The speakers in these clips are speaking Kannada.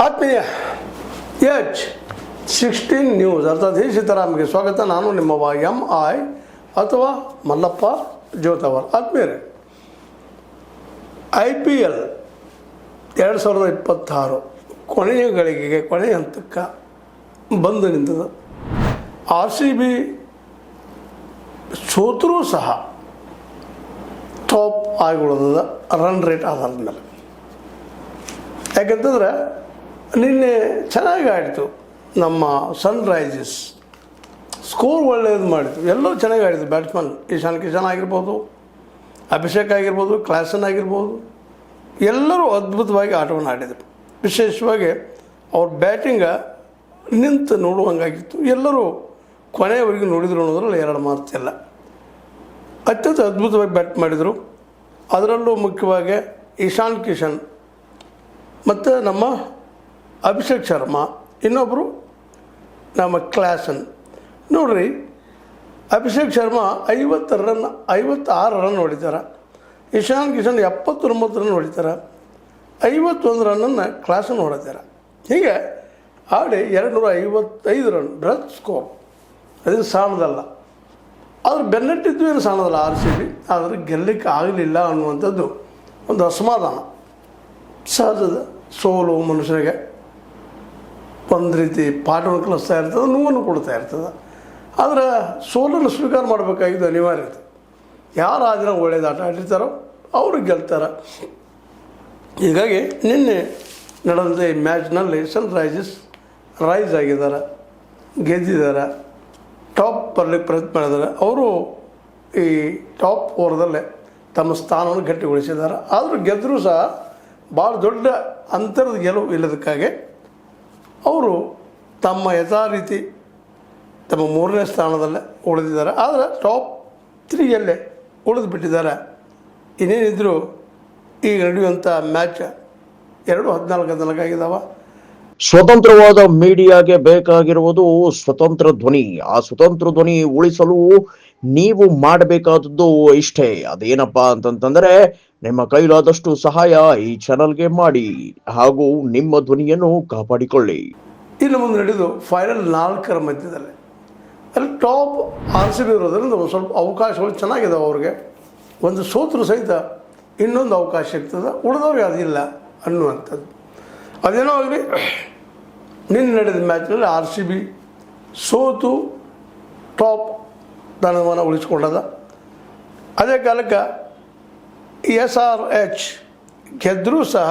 ಆತ್ಮೀಯ H16 ನ್ಯೂಸ್ ಅರ್ಥಾತ್ ಹಿ ಸೀತಾರಾಮ್ಗೆ ಸ್ವಾಗತ. ನಾನು ನಿಮ್ಮವ MI ಅಥವಾ ಮಲ್ಲಪ್ಪ ಜೋತವರ್. ಆತ್ಮೀಯರೇ, IPL 2026 ಕೊನೆಯ ಗಳಿಗೆಗೆ ಕೊನೆಯ ಹಂತಕ್ಕೆ ಬಂದು ನಿಂತದ. RCB ಸೋತರೂ ಸಹ ಟಾಪ್ ಆಗಿಬಿಡೋದ ರನ್ ರೇಟ್ ಆಧಾರದ ಮೇಲೆ. ಯಾಕಂತಂದ್ರೆ ನಿನ್ನೆ ಚೆನ್ನಾಗಿ ಆಡಿತು ನಮ್ಮ ಸನ್ರೈಸರ್ಸ್, ಸ್ಕೋರ್ ಒಳ್ಳೆಯದು ಮಾಡಿತು, ಎಲ್ಲರೂ ಚೆನ್ನಾಗಿ ಆಡಿತು. ಬ್ಯಾಟ್ಸ್ಮನ್ ಇಶಾನ್ ಕಿಶನ್ ಆಗಿರ್ಬೋದು, ಅಭಿಷೇಕ್ ಆಗಿರ್ಬೋದು, ಕ್ಲಾಸನ್ ಆಗಿರ್ಬೋದು, ಎಲ್ಲರೂ ಅದ್ಭುತವಾಗಿ ಆಟವನ್ನು ಆಡಿದರು. ವಿಶೇಷವಾಗಿ ಅವ್ರ ಬ್ಯಾಟಿಂಗ ನಿಂತು ನೋಡುವಂಗಾಗಿತ್ತು. ಎಲ್ಲರೂ ಕೊನೆಯವರೆಗೂ ನೋಡಿದ್ರು ಅನ್ನೋದ್ರಲ್ಲಿ ಎರಡು ಮಾತಿಲ್ಲ. ಅತ್ಯಂತ ಅದ್ಭುತವಾಗಿ ಬ್ಯಾಟ್ ಮಾಡಿದರು. ಅದರಲ್ಲೂ ಮುಖ್ಯವಾಗಿ ಇಶಾನ್ ಕಿಶನ್ ಮತ್ತು ನಮ್ಮ ಅಭಿಷೇಕ್ ಶರ್ಮಾ, ಇನ್ನೊಬ್ಬರು ನಮ್ಮ ಕ್ಲಾಸನ್. ನೋಡ್ರಿ, ಅಭಿಷೇಕ್ ಶರ್ಮಾ 56 ರನ್ ಹೊಡಿತಾರೆ, ಇಶಾನ್ ಕಿಶನ್ 79 ರನ್ ಹೊಡಿತಾರೆ, 51 ರನ್ನನ್ನು ಕ್ಲಾಸನ್ ಹೊಡಿತಾರೆ. ಹೀಗೆ ಆಡಿ 255 ರನ್ ಬ್ರತ್ ಸ್ಕೋರ್. ಅದು ಸಾಣದಲ್ಲ, ಆದ್ರೆ ಬೆನ್ನಟ್ಟಿದ್ದು ಏನು ಸಾಣದಲ್ಲ RCB. ಆದರೆ ಗೆಲ್ಲಕ್ಕೆ ಆಗಲಿಲ್ಲ ಅನ್ನುವಂಥದ್ದು ಒಂದು ಅಸಮಾಧಾನ. ಸಹಜದ ಸೋಲು ಮನುಷ್ಯನಿಗೆ ಒಂದು ರೀತಿ ಪಾಠವನ್ನು ಕಲಿಸ್ತಾ ಇರ್ತದೆ, ನೋವನ್ನು ಕೊಡ್ತಾ ಇರ್ತದೆ. ಆದರೆ ಸೋಲನ್ನು ಸ್ವೀಕಾರ ಮಾಡಬೇಕಾಗಿದ್ದು ಅನಿವಾರ್ಯತೆ. ಯಾರು ಆ ದಿನ ಒಳ್ಳೇದು ಆಟ ಆಡಿರ್ತಾರೋ ಅವರು ಗೆಲ್ತಾರೆ. ಹೀಗಾಗಿ ನಿನ್ನೆ ನಡೆದಂಥ ಈ ಮ್ಯಾಚ್ನಲ್ಲಿ ಸನ್ರೈಸರ್ಸ್ ರೈಸ್ ಆಗಿದ್ದಾರೆ, ಗೆದ್ದಿದ್ದಾರೆ, ಟಾಪ್ ಬರಲಿಕ್ಕೆ ಪ್ರಯತ್ನ ಮಾಡಿದ್ದಾರೆ. ಅವರು ಈ ಟಾಪ್ 4 ತಮ್ಮ ಸ್ಥಾನವನ್ನು ಗಟ್ಟಿಗೊಳಿಸಿದ್ದಾರೆ. ಆದರೂ ಗೆದ್ದರೂ ಸಹ ಭಾಳ ದೊಡ್ಡ ಅಂತರದ ಗೆಲುವು ಇಲ್ಲದಕ್ಕಾಗಿ ಅವರು ತಮ್ಮ ಯಥಾ ರೀತಿ ತಮ್ಮ 3ನೇ ಸ್ಥಾನದಲ್ಲೇ ಉಳಿದಿದ್ದಾರೆ. ಆದರೆ ಟಾಪ್ 3ಯಲ್ಲೇ ಉಳಿದು ಬಿಟ್ಟಿದ್ದಾರೆ. ಇನ್ನೇನಿದ್ರು ಈಗ ನಡೆಯುವಂಥ ಮ್ಯಾಚ್ 14-14 ಆಗಿದ್ದಾವೆ. ಸ್ವತಂತ್ರವಾದ ಮೀಡಿಯಾಗೆ ಬೇಕಾಗಿರುವುದು ಸ್ವತಂತ್ರ ಧ್ವನಿ. ಆ ಸ್ವತಂತ್ರ ಧ್ವನಿ ಉಳಿಸಲು ನೀವು ಮಾಡಬೇಕಾದದ್ದು ಇಷ್ಟೇ. ಅದೇನಪ್ಪಾ ಅಂತಂತಂದ್ರೆ, ನಿಮ್ಮ ಕೈಲಾದಷ್ಟು ಸಹಾಯ ಈ ಚಾನಲ್ಗೆ ಮಾಡಿ ಹಾಗೂ ನಿಮ್ಮ ಧ್ವನಿಯನ್ನು ಕಾಪಾಡಿಕೊಳ್ಳಿ. ಇನ್ನು ಮುಂದೆ ನಡೆದು ಫೈನಲ್ 4ರ ಮಧ್ಯದಲ್ಲಿ ಅಲ್ಲಿ ಟಾಪ್ RCB ಇರೋದ್ರಿಂದ ಒಂದು ಸ್ವಲ್ಪ ಅವಕಾಶಗಳು ಚೆನ್ನಾಗಿದ್ದಾವೆ. ಅವ್ರಿಗೆ ಒಂದು ಸೋತರು ಸಹಿತ ಇನ್ನೊಂದು ಅವಕಾಶ ಇರ್ತದೆ, ಉಳಿದವ್ರಿಗೆ ಅದಿಲ್ಲ ಅನ್ನುವಂಥದ್ದು. ಅದೇನೋ ಆಗಲಿ, ನಿನ್ನೆ ನಡೆದ ಮ್ಯಾಚ್ನಲ್ಲಿ RCB ಸೋತು ಟಾಪ್ ಸ್ಥಾನವನ್ನು ಉಳಿಸ್ಕೊಂಡದ. ಅದೇ ಕಾಲಕ್ಕೆ SRH ಗೆದ್ದರೂ ಸಹ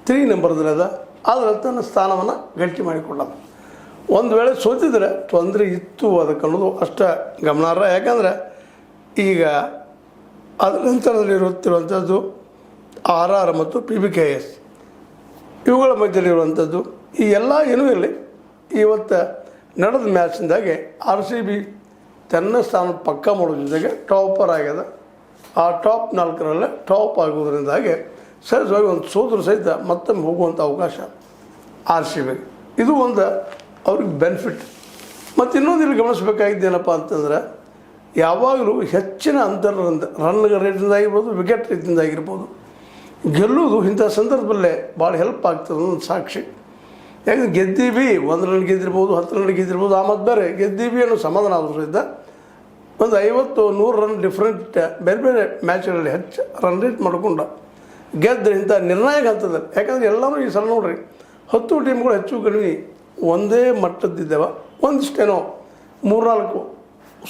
3 ನಂಬರ್ದಲ್ಲದ. ಆದರೆ ತನ್ನ ಸ್ಥಾನವನ್ನು ಗಟ್ಟಿ ಮಾಡಿಕೊಳ್ಳದ. ಒಂದು ವೇಳೆ ಸೋತಿದ್ರೆ ತೊಂದರೆ ಇತ್ತು ಅದಕ್ಕೆ ಅನ್ನೋದು ಅಷ್ಟೇ ಗಮನಾರ್ಹ. ಯಾಕಂದರೆ ಈಗ ಅದರ ನಂತರದಲ್ಲಿರುತ್ತಿರುವಂಥದ್ದು RR ಮತ್ತು PBKS ಇವುಗಳ ಮಧ್ಯದಲ್ಲಿರುವಂಥದ್ದು. ಈ ಎಲ್ಲ ಏನೂ ಇರಲಿ, ಇವತ್ತು ನಡೆದ ಮ್ಯಾಚ್ನಿಂದಾಗೆ RCB ತನ್ನ ಸ್ಥಾನ ಪಕ್ಕ ಮಾಡೋ ಜೊತೆಗೆ ಟಾಪರ್ ಆಗ್ಯದ. ಆ ಟಾಪ್ 4ರಲ್ಲೇ ಟಾಪ್ ಆಗೋದ್ರಿಂದಾಗಿ ಸಹಜವಾಗಿ ಒಂದು ಸೋದರು ಸಹಿತ ಮತ್ತೊಮ್ಮೆ ಹೋಗುವಂಥ ಅವಕಾಶ RCB. ಇದು ಒಂದು ಅವ್ರಿಗೆ ಬೆನಿಫಿಟ್. ಮತ್ತು ಇನ್ನೊಂದು ಇಲ್ಲಿ ಗಮನಿಸಬೇಕಾಗಿದ್ದೇನಪ್ಪ ಅಂತಂದ್ರೆ, ಯಾವಾಗಲೂ ಹೆಚ್ಚಿನ ರನ್ ರೇಟಿಂದ ಆಗಿರ್ಬೋದು, ವಿಕೆಟ್ ರೇಟಿಂದ ಆಗಿರ್ಬೋದು, ಗೆಲ್ಲೋದು ಇಂಥ ಸಂದರ್ಭದಲ್ಲೇ ಭಾಳ ಹೆಲ್ಪ್ ಆಗ್ತದೆ ಅನ್ನೋದು ಸಾಕ್ಷಿ. ಯಾಕಂದ್ರೆ ಗೆದ್ದೀವಿ, 1 ರನ್ ಗೆದ್ದಿರ್ಬೋದು, 10 ರನ್ ಗೆದ್ದಿರ್ಬೋದು, ಆ ಮತ್ತು ಬೇರೆ ಗೆದ್ದೀವಿ ಅನ್ನೋ ಸಮಾಧಾನ ಆದರೂ ಸಹಿತ ಒಂದು 50-100 ರನ್ ಡಿಫ್ರೆಂಟ್ ಬೇರೆ ಬೇರೆ ಮ್ಯಾಚ್ಗಳಲ್ಲಿ ಹೆಚ್ಚು ರನ್ ರೇಟ್ ಮಾಡಿಕೊಂಡು ಗೆದ್ದರೆ ಇಂಥ ನಿರ್ಣಾಯಕ ಹಂತದಲ್ಲಿ. ಯಾಕಂದರೆ ಎಲ್ಲರೂ ಈ ಸಲ ನೋಡ್ರಿ, 10 ಟೀಮ್ಗಳು ಹೆಚ್ಚು ಕಡಿಮೆ ಒಂದೇ ಮಟ್ಟದ್ದಿದ್ದಾವೆ. ಒಂದಿಷ್ಟೇನೋ 3-4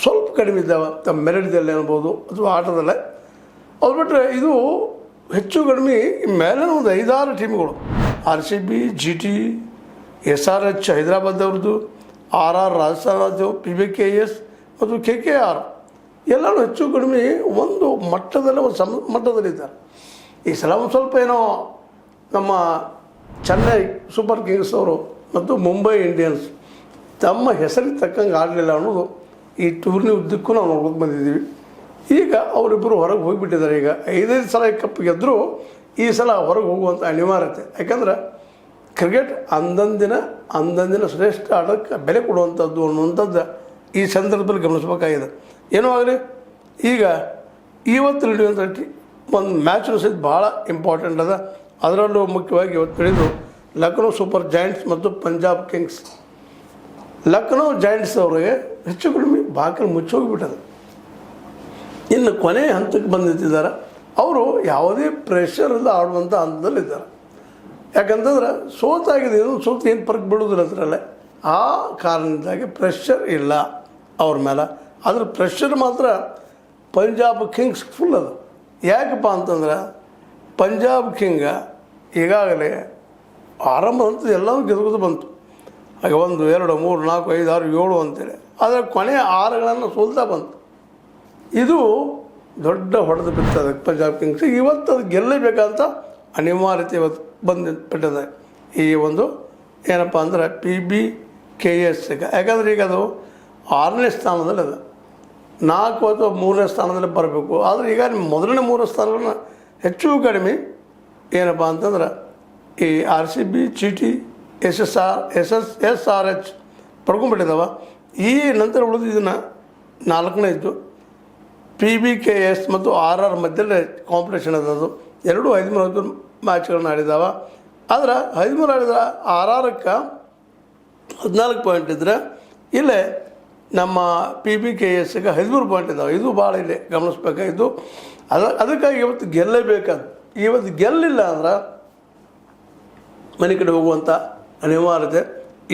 ಸ್ವಲ್ಪ ಕಡಿಮೆ ಇದ್ದಾವೆ ತಮ್ಮ ಮೆರಿಟ್ದಲ್ಲಿ ಅನ್ಬೋದು ಅಥವಾ ಆಟದಲ್ಲೇ. ಅದು ಬಿಟ್ಟರೆ ಇದು ಹೆಚ್ಚು ಕಡಿಮೆ ಮೇಲೆ ಒಂದು 5-6 ಟೀಮ್ಗಳು RCB, GT, SRH ಹೈದರಾಬಾದ್ ಅವ್ರದ್ದು, RR ರಾಜಸ್ಥಾನ ರಾಜ್ಯ, PBKS ಮತ್ತು KKR ಎಲ್ಲರೂ ಹೆಚ್ಚು ಕಡಿಮೆ ಒಂದು ಮಟ್ಟದಲ್ಲೇ ಒಂದು ಮಟ್ಟದಲ್ಲಿದ್ದಾರೆ. ಈ ಸಲ ಒಂದು ಸ್ವಲ್ಪ ಏನೋ ನಮ್ಮ ಚೆನ್ನೈ ಸೂಪರ್ ಕಿಂಗ್ಸ್ ಅವರು ಮತ್ತು ಮುಂಬೈ ಇಂಡಿಯನ್ಸ್ ತಮ್ಮ ಹೆಸರಿಗೆ ತಕ್ಕಂಗೆ ಆಡಲಿಲ್ಲ ಅನ್ನೋದು ಈ ಟೂರ್ನಿ ಉದ್ದಕ್ಕೂ ನಾವು ನೋಡ್ಕೊಂಡು ಬಂದಿದ್ದೀವಿ. ಈಗ ಅವರಿಬ್ಬರು ಹೊರಗೆ ಹೋಗಿಬಿಟ್ಟಿದ್ದಾರೆ. ಈಗ 5 ಸಲ ಕಪ್ ಗೆದ್ದರೂ ಈ ಸಲ ಹೊರಗೆ ಹೋಗುವಂಥ ಅನಿವಾರ್ಯತೆ. ಯಾಕಂದ್ರೆ ಕ್ರಿಕೆಟ್ ಅಂದಂದಿನ ಶ್ರೇಷ್ಠ ಆಟಕ್ಕೆ ಬೆಲೆ ಕೊಡುವಂಥದ್ದು ಅನ್ನುವಂಥದ್ದು ಈ ಸಂದರ್ಭದಲ್ಲಿ ಗಮನಿಸಬೇಕಾಗಿದೆ. ಏನೋ ಆಗಲಿ, ಈಗ ಇವತ್ತು ನಡೆಯುವಂಥ ಒಂದು ಮ್ಯಾಚ್ನು ಸಹಿತ ಭಾಳ ಇಂಪಾರ್ಟೆಂಟ್ ಅದ. ಅದರಲ್ಲೂ ಮುಖ್ಯವಾಗಿ ಇವತ್ತು ನಡೆದು ಲಕ್ನೋ ಸೂಪರ್ ಜಾಯಿಂಟ್ಸ್ ಮತ್ತು ಪಂಜಾಬ್ ಕಿಂಗ್ಸ್. ಲಕ್ನೋ ಜಾಯಿಂಟ್ಸ್ ಅವರಿಗೆ ಹೆಚ್ಚು ಕಡಿಮೆ ಬಾಗಿಲು ಮುಚ್ಚೋಗಿಬಿಟ್ಟದು. ಇನ್ನು ಕೊನೆಯ ಹಂತಕ್ಕೆ ಬಂದು ನಿಂತಿದ್ದಾರೆ. ಅವರು ಯಾವುದೇ ಪ್ರೆಷರಿಂದ ಆಡುವಂಥ ಹಂತದಲ್ಲಿದ್ದಾರೆ. ಯಾಕಂತಂದ್ರೆ ಸೋತಾಗಿದೆ, ಸೋತು ಏನು ಫರ್ಕ್ ಬೀಳೋದಿಲ್ಲ ಅದರಲ್ಲೇ. ಆ ಕಾರಣದಿಂದಾಗಿ ಪ್ರೆಷರ್ ಇಲ್ಲ ಅವ್ರ ಮೇಲೆ. ಅದ್ರ ಪ್ರೆಷರ್ ಮಾತ್ರ ಪಂಜಾಬ್ ಕಿಂಗ್ಸ್ ಫುಲ್ ಅದು. ಯಾಕಪ್ಪ ಅಂತಂದ್ರೆ ಪಂಜಾಬ್ ಕಿಂಗ ಈಗಾಗಲೇ ಆರಂಭ ಅಂತ ಎಲ್ಲವೂ ಗೆದ್ಕೋದು ಬಂತು. ಹಾಗೆ 1, 2, 3, 4, 5, 6, 7 ಅಂತೇಳಿ. ಆದರೆ ಕೊನೆಯ 6ಗಳನ್ನು ಸೋಲ್ತಾ ಬಂತು. ಇದು ದೊಡ್ಡ ಹೊಡೆದು ಬಿಡ್ತದೆ ಪಂಜಾಬ್ ಕಿಂಗ್ಸ್. ಇವತ್ತು ಅದು ಗೆಲ್ಲಬೇಕಂತ ಅನಿವಾರ್ಯತೆ ಇವತ್ತು ಬಂದುಬಿಟ್ಟಿದೆ ಈ ಒಂದು ಏನಪ್ಪ ಅಂದ್ರೆ PBKS. ಯಾಕಂದರೆ ಈಗ ಅದು 6ನೇ ಸ್ಥಾನದಲ್ಲಿ ಅದ, 4 ಅಥವಾ 3ನೇ ಸ್ಥಾನದಲ್ಲಿ ಬರಬೇಕು. ಆದರೆ ಈಗ ಮೊದಲನೇ 3 ಸ್ಥಾನಗಳನ್ನ ಹೆಚ್ಚು ಕಡಿಮೆ ಏನಪ್ಪ ಅಂತಂದ್ರೆ ಈ RCB, GT, SSRH ಪಡ್ಕೊಂಡ್ಬಿಟ್ಟಿದ್ದಾವ. ಈ ನಂತರ ಉಳಿದು ಇದನ್ನು 4ನೇ ಇದ್ದು PBKS ಮತ್ತು RR ಮಧ್ಯದಲ್ಲಿ ಕಾಂಪಿಟೇಷನ್ ಅದದು. ಎರಡೂ 13 ಮ್ಯಾಚ್ಗಳನ್ನ ಆಡಿದಾವ. ಆದರೆ 13 ಆಡಿದ RRಕ್ಕೆ 14 ಪಾಯಿಂಟ್ ಇದ್ದರೆ ಇಲ್ಲೇ ನಮ್ಮ PBKSಗೆ 13 ಪಾಯಿಂಟ್ ಇದ್ದಾವೆ. ಇದು ಭಾಳ ಇಲ್ಲಿ ಗಮನಿಸ್ಬೇಕಾಗಿದ್ದು. ಅದಕ್ಕಾಗಿ ಇವತ್ತು ಗೆಲ್ಲಬೇಕಾದ. ಇವತ್ತು ಗೆಲ್ಲಿಲ್ಲ ಅಂದ್ರೆ ಮನೆ ಕಡೆ ಹೋಗುವಂಥ ಅನಿವಾರ್ಯತೆ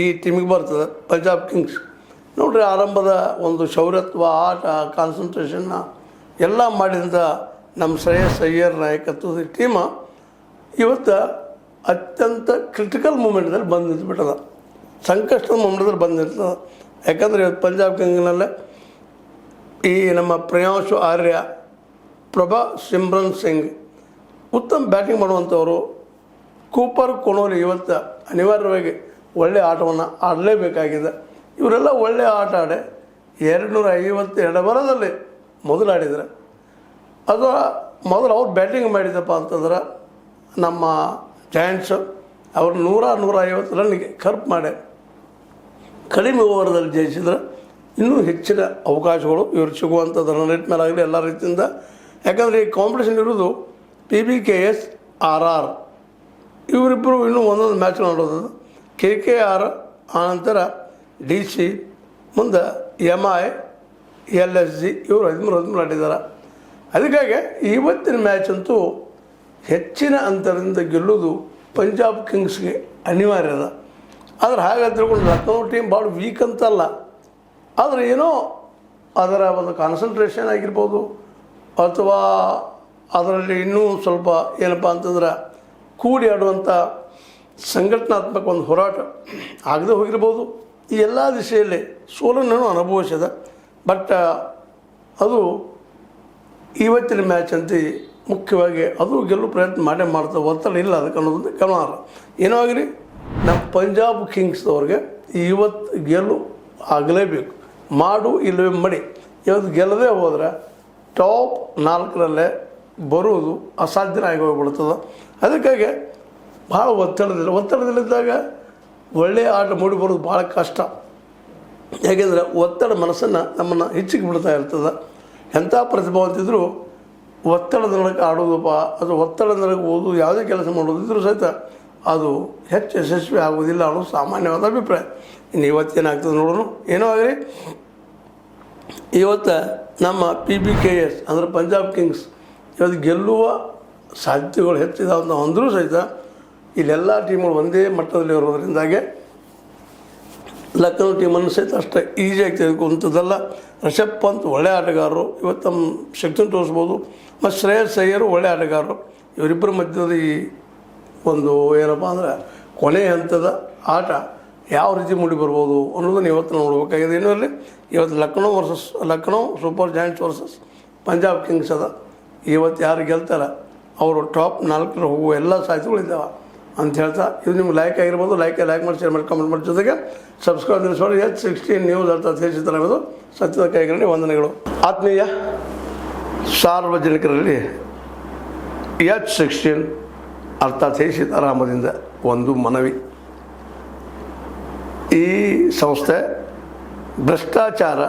ಈ ಟೀಮಿಗೆ ಬರ್ತದೆ. ಪಂಜಾಬ್ ಕಿಂಗ್ಸ್ ನೋಡ್ರಿ, ಆರಂಭದ ಒಂದು ಶೌರ್ಯತ್ವ, ಆಟ, ಕಾನ್ಸಂಟ್ರೇಷನ್ನ ಎಲ್ಲ ಮಾಡಿದಂಥ ನಮ್ಮ ಶ್ರೇಯಸ್ ಅಯ್ಯರ್ ನಾಯಕತ್ವದ ಟೀಮ ಇವತ್ತು ಅತ್ಯಂತ ಕ್ರಿಟಿಕಲ್ ಮೂಮೆಂಟ್ದಲ್ಲಿ ಬಂದು ನಿಂತುಬಿಟ್ಟದ, ಸಂಕಷ್ಟದ ಮೂಮೆಂಟ್ದಲ್ಲಿ ಬಂದು ನಿಂತದ. ಯಾಕಂದರೆ ಇವತ್ತು ಪಂಜಾಬ್ ಕಿಂಗ್ನಲ್ಲೇ ಈ ನಮ್ಮ ಪ್ರಿಯಾಂಶು ಆರ್ಯ, ಪ್ರಭಾ ಸಿಮ್ರನ್ ಸಿಂಗ್ ಉತ್ತಮ ಬ್ಯಾಟಿಂಗ್ ಮಾಡುವಂಥವರು. ಕೂಪರ್ ಕೊನೋಲಿ ಇವತ್ತು ಅನಿವಾರ್ಯವಾಗಿ ಒಳ್ಳೆಯ ಆಟವನ್ನು ಆಡಲೇಬೇಕಾಗಿದೆ. ಇವರೆಲ್ಲ ಒಳ್ಳೆಯ ಆಟ ಆಡಿ 252 ಓವರಲ್ಲಿ ಮೊದಲು ಆಡಿದರೆ, ಅದು ಮೊದಲು ಅವ್ರು ಬ್ಯಾಟಿಂಗ್ ಮಾಡಿದಪ್ಪ ಅಂತಂದ್ರೆ ನಮ್ಮ ಜಾಯಿಂಟ್ಸು ಅವರು 100-150 ರನ್ನಿಗೆ ಕರ್ಪ್ ಮಾಡಿ ಕಡಿಮೆ ಓವರ್ದಲ್ಲಿ ಜಯಿಸಿದ್ರೆ ಇನ್ನೂ ಹೆಚ್ಚಿನ ಅವಕಾಶಗಳು ಇವರು ಸಿಗುವಂಥದ್ದು ರನ್ ರೇಟ್ ಮೇಲೆ ಆಗಲಿ ಎಲ್ಲ ರೀತಿಯಿಂದ. ಯಾಕಂದರೆ ಈ ಕಾಂಪಿಟೇಷನ್ ಇರೋದು PBKS, RR ಇವರಿಬ್ಬರು ಇನ್ನೂ ಒಂದೊಂದು ಮ್ಯಾಚ್ ನೋಡೋದು. KKR ಆನಂತರ DC, ಮುಂದೆ MI, LSG ಇವರು 13 ಆಡಿದ್ದಾರೆ. ಅದಕ್ಕಾಗಿ ಇವತ್ತಿನ ಮ್ಯಾಚ್ ಅಂತೂ ಹೆಚ್ಚಿನ ಅಂತರದಿಂದ ಗೆಲ್ಲೋದು ಪಂಜಾಬ್ ಕಿಂಗ್ಸ್ಗೆ ಅನಿವಾರ್ಯ ಅದ. ಆದರೆ ಹಾಗೆ ತಿಳ್ಕೊಂಡು ಲಕ್ನೋ ಟೀಮ್ ಭಾಳ ವೀಕ್ ಅಂತಲ್ಲ, ಆದರೆ ಏನೋ ಅದರ ಒಂದು ಕಾನ್ಸಂಟ್ರೇಷನ್ ಆಗಿರ್ಬೋದು ಅಥವಾ ಅದರಲ್ಲಿ ಇನ್ನೂ ಸ್ವಲ್ಪ ಏನಪ್ಪ ಅಂತಂದ್ರೆ ಕೂಡಿ ಆಡುವಂಥ ಸಂಘಟನಾತ್ಮಕ ಒಂದು ಹೋರಾಟ ಆಗದೆ ಹೋಗಿರ್ಬೋದು. ಈ ಎಲ್ಲ ದಿಶೆಯಲ್ಲಿ ಸೋಲನ್ನು ಅನುಭವಿಸಿದೆ. ಬಟ್ ಅದು ಇವತ್ತಿನ ಮ್ಯಾಚ್ ಅಂತ ಮುಖ್ಯವಾಗಿ ಅದು ಗೆಲ್ಲುವ ಪ್ರಯತ್ನ ಮಾಡ್ತದೆ. ಒತ್ತಡ ಇಲ್ಲ ಅದಕ್ಕೆ ಅನ್ನೋದೊಂದು ಗಮನಾರ್ಹ. ಏನೋ ಆಗಲಿ ನಮ್ಮ ಪಂಜಾಬ್ ಕಿಂಗ್ಸ್ದವ್ರಿಗೆ ಇವತ್ತು ಗೆಲ್ಲು ಆಗಲೇಬೇಕು. ಮಾಡು ಇಲ್ಲವೇ ಮಡಿ. ಇವತ್ತು ಗೆಲ್ಲದೆ ಹೋದರೆ ಟಾಪ್ 4ರಲ್ಲೇ ಬರುವುದು ಅಸಾಧ್ಯನ ಆಗಿ ಹೋಗ್ಬಿಡ್ತದೆ. ಅದಕ್ಕಾಗಿ ಭಾಳ ಒತ್ತಡದಲ್ಲಿದ್ದಾಗ ಒಳ್ಳೆಯ ಆಟ ಮೂಡಿ ಬರೋದು ಭಾಳ ಕಷ್ಟ. ಯಾಕೆಂದರೆ ಒತ್ತಡ ಮನಸ್ಸನ್ನು ನಮ್ಮನ್ನು ಹೆಚ್ಚಿಗೆ ಬಿಡ್ತಾ ಇರ್ತದೆ. ಎಂಥ ಪ್ರತಿಭಾವಂತಿದ್ರು ಒತ್ತಡದೊಳಗೆ ಆಡೋದಪ್ಪ ಅಥವಾ ಒತ್ತಡದೊಳಗೆ ಓದೋದು ಯಾವುದೇ ಕೆಲಸ ಮಾಡೋದಿದ್ರೂ ಸಹಿತ ಅದು ಹೆಚ್ಚು ಯಶಸ್ವಿ ಆಗೋದಿಲ್ಲ ಅನ್ನೋದು ಸಾಮಾನ್ಯವಾದ ಅಭಿಪ್ರಾಯ. ಇನ್ನು ಇವತ್ತೇನಾಗ್ತದೆ ನೋಡೋಣ. ಏನೋ ಆಗಲಿ ಇವತ್ತು ನಮ್ಮ PBKS ಅಂದರೆ ಪಂಜಾಬ್ ಕಿಂಗ್ಸ್ ಇವತ್ತು ಗೆಲ್ಲುವ ಸಾಧ್ಯತೆಗಳು ಹೆಚ್ಚಿದಾವೆ ಅಂತ ಅಂದರೂ ಸಹಿತ ಇಲ್ಲೆಲ್ಲ ಟೀಮ್ಗಳು ಒಂದೇ ಮಟ್ಟದಲ್ಲಿ ಇರೋದ್ರಿಂದಾಗೆ ಲಕ್ನೋ ಟೀಮನ್ನು ಸಹಿತ ಅಷ್ಟೇ ಈಸಿಯಾಗಿ ತೆಗೆದುಕೊಂಥದ್ದಲ್ಲ. ರಿಷಬ್ ಪಂತ್ ಒಳ್ಳೆಯ ಆಟಗಾರರು, ಇವತ್ತು ತಮ್ಮ ಶಕ್ತಿಯನ್ನು ತೋರಿಸ್ಬೋದು. ಮತ್ತು ಶ್ರೇಯಸ್ ಅಯ್ಯರು ಒಳ್ಳೆಯ ಆಟಗಾರರು. ಇವರಿಬ್ಬರ ಮಧ್ಯದ ಈ ಒಂದು ಏನಪ್ಪ ಅಂದ್ರೆ ಕೊನೆಯ ಹಂತದ ಆಟ ಯಾವ ರೀತಿ ಮೂಡಿ ಬರ್ಬೋದು ಅನ್ನೋದನ್ನು ಇವತ್ತು ನೋಡಬೇಕಾಗಿದೆ. ಏನೂ ಅಲ್ಲಿ ಇವತ್ತು Lucknow super joints versus Punjab Kings ಅದ. ಇವತ್ತು ಯಾರು ಗೆಲ್ತಾರೆ ಅವರು ಟಾಪ್ 4 ಹೋಗುವ ಎಲ್ಲ ಸಾಧ್ಯತೆಗಳಿದ್ದಾವೆ ಅಂತ ಹೇಳ್ತಾ, ಇದು ನಿಮ್ಗೆ ಲೈಕ್ ಆಗಿರ್ಬೋದು. ಲೈಕ್ ಮಾಡಿ, ಶೇರ್ ಮಾಡಿ, ಕಮೆಂಟ್ ಮಾಡಿ, ಜೊತೆಗೆ ಸಬ್ಸ್ಕ್ರೈಬ್ ನಿಲ್ಲಿಸೋರು. H16 ನ್ಯೂಸ್ ಅಂತ ತಿಳಿಸಿದ್ದಾರೆ. ಸತ್ಯದ ಕೈಗಳಲ್ಲಿ ವಂದನೆಗಳು. ಆತ್ಮೀಯ ಸಾರ್ವಜನಿಕರಲ್ಲಿ H16 ಅರ್ಥಾತ್ ಸೀತಾರಾಮದಿಂದ ಒಂದು ಮನವಿ. ಈ ಸಂಸ್ಥೆ ಭ್ರಷ್ಟಾಚಾರ,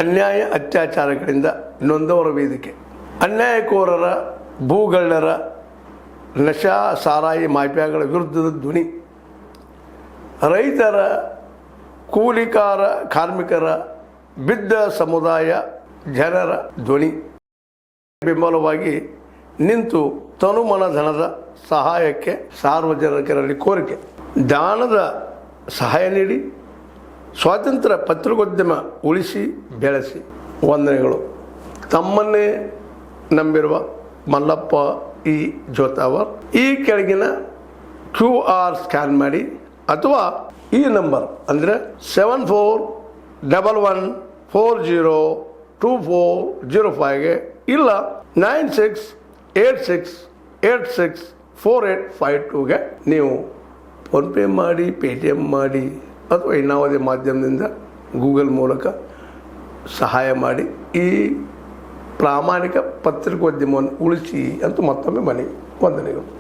ಅನ್ಯಾಯ, ಅತ್ಯಾಚಾರಗಳಿಂದ ನೊಂದವರ ವೇದಿಕೆ. ಅನ್ಯಾಯಕೋರರ, ಭೂಗಳ್ಳರ ನಶಾ ಸಾರಾಯಿ ಮಾಫಿಯಾಗಳ ವಿರುದ್ಧದ ಧ್ವನಿ, ರೈತರ ಕೂಲಿಕಾರ ಕಾರ್ಮಿಕರ ಬಿದ್ದ ಸಮುದಾಯ ಜನರ ಧ್ವನಿ ಬೆಂಬಲವಾಗಿ ನಿಂತು ತನುಮನ ಧನದ ಸಹಾಯಕ್ಕೆ ಸಾರ್ವಜನಿಕರಲ್ಲಿ ಕೋರಿಕೆ, ದಾನದ ಸಹಾಯ ನೀಡಿ ಸ್ವಾತಂತ್ರ್ಯ ಪತ್ರಿಕೋದ್ಯಮ ಉಳಿಸಿ ಬೆಳೆಸಿ. ವಂದನೆಗಳು. ತಮ್ಮನ್ನೇ ನಂಬಿರುವ ಮಲ್ಲಪ್ಪ ಇ ಜೋತಾವರ್. ಈ ಕೆಳಗಿನ QR ಸ್ಕ್ಯಾನ್ ಮಾಡಿ ಅಥವಾ ಈ ನಂಬರ್ ಅಂದರೆ 7411402405ಗೆ ಇಲ್ಲ 9686864852ಗೆ ನೀವು ಫೋನ್ಪೇ ಮಾಡಿ, ಪೇಟಿಎಮ್ ಮಾಡಿ ಅಥವಾ ಇನ್ನಾವುದೇ ಮಾಧ್ಯಮದಿಂದ ಗೂಗಲ್ ಮೂಲಕ ಸಹಾಯ ಮಾಡಿ ಈ ಪ್ರಾಮಾಣಿಕ ಪತ್ರಿಕೋದ್ಯಮವನ್ನು ಉಳಿಸಿ ಅಂತ ಮತ್ತೊಮ್ಮೆ ಮನವಿ. ವಂದನೆಗಳು.